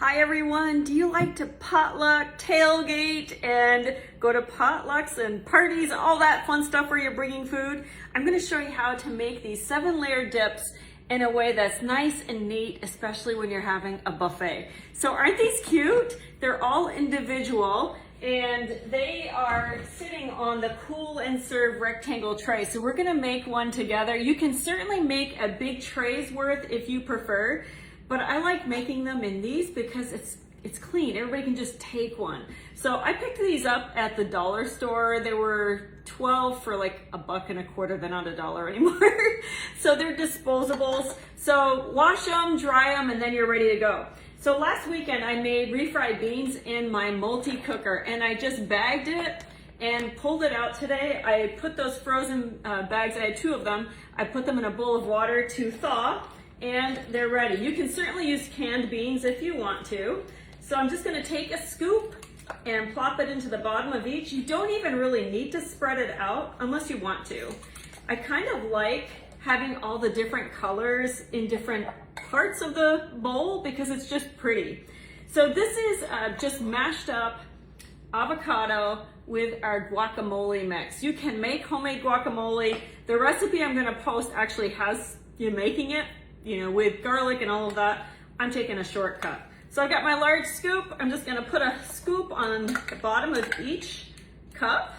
Hi everyone, do you like to potluck, tailgate, and go to potlucks and parties, all that fun stuff where you're bringing food? I'm gonna show you how to make these 7-layer dips in a way that's nice and neat, especially when you're having a buffet. So aren't these cute? They're all individual and they are sitting on the Cool and Serve rectangle tray. So we're gonna make one together. You can certainly make a big tray's worth if you prefer, but I like making them in these because it's clean. Everybody can just take one. So I picked these up at the dollar store. They were 12 for like $1.25. They're not $1 anymore. So they're disposables. So wash them, dry them, and then you're ready to go. So last weekend I made refried beans in my multi-cooker and I just bagged it and pulled it out today. I put those frozen bags, I had 2 of them, I put them in a bowl of water to thaw, and they're ready. You can certainly use canned beans if you want to. So I'm just gonna take a scoop and plop it into the bottom of each. You don't even really need to spread it out unless you want to. I kind of like having all the different colors in different parts of the bowl because it's just pretty. So this is just mashed up avocado with our guacamole mix. You can make homemade guacamole. The recipe I'm gonna post actually has you making it, with garlic and all of that. I'm taking a shortcut. So I've got my large scoop. I'm just gonna put a scoop on the bottom of each cup.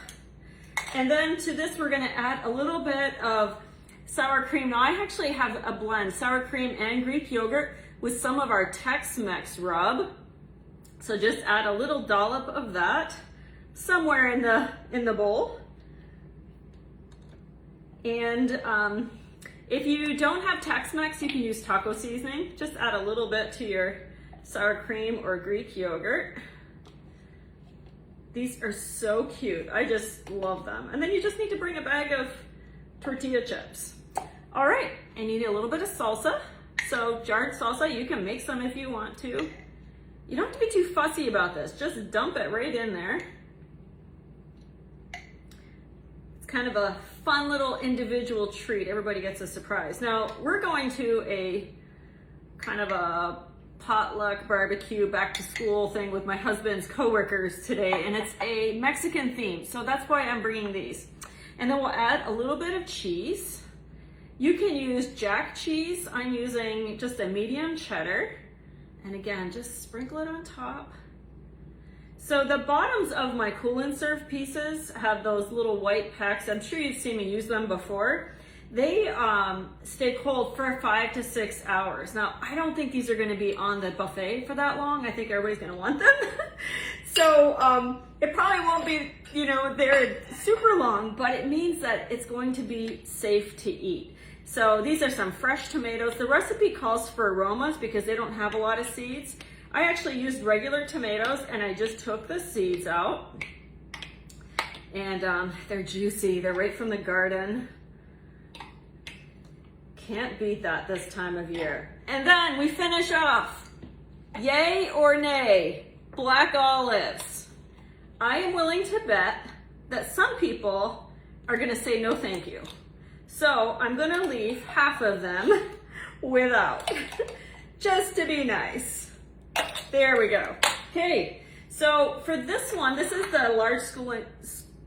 And then to this, we're gonna add a little bit of sour cream. Now I actually have a blend, sour cream and Greek yogurt with some of our Tex-Mex rub. So just add a little dollop of that somewhere in the bowl. And if you don't have Tex-Mex, you can use taco seasoning. Just add a little bit to your sour cream or Greek yogurt. These are so cute. I just love them. And then you just need to bring a bag of tortilla chips. All right, I need a little bit of salsa. So jarred salsa, you can make some if you want to. You don't have to be too fussy about this. Just dump it right in there. It's kind of a fun little individual treat. Everybody gets a surprise. Now we're going to a kind of a potluck barbecue back to school thing with my husband's coworkers today, and it's a Mexican theme. So that's why I'm bringing these. And then we'll add a little bit of cheese. You can use jack cheese. I'm using just a medium cheddar. And again, just sprinkle it on top. So the bottoms of my Cool and Serve pieces have those little white packs. I'm sure you've seen me use them before. They stay cold for 5 to 6 hours. Now, I don't think these are gonna be on the buffet for that long. I think everybody's gonna want them. So it probably won't be, there super long, but it means that it's going to be safe to eat. So these are some fresh tomatoes. The recipe calls for aromas because they don't have a lot of seeds. I actually used regular tomatoes and I just took the seeds out. And they're juicy. They're right from the garden. Can't beat that this time of year. And then we finish off, yay or nay, black olives. I am willing to bet that some people are gonna say no thank you. So I'm gonna leave half of them without, just to be nice. There we go. Okay, so for this one, this is the large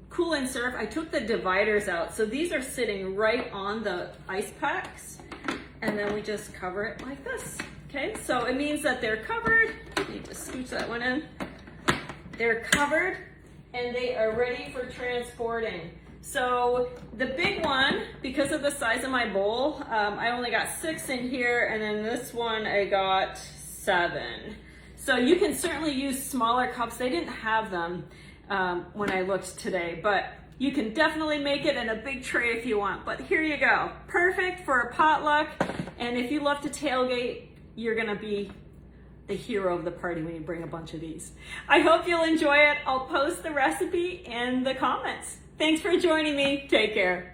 Cool and Serve. I took the dividers out. So these are sitting right on the ice packs. And then we just cover it like this. Okay, so it means that they're covered. You just scooch that one in. They're covered and they are ready for transporting. So the big one, because of the size of my bowl, I only got 6 in here, and then this one I got 7. So you can certainly use smaller cups. They didn't have them when I looked today, but you can definitely make it in a big tray if you want. But here you go, perfect for a potluck. And if you love to tailgate, you're gonna be the hero of the party when you bring a bunch of these. I hope you'll enjoy it. I'll post the recipe in the comments. Thanks for joining me. Take care.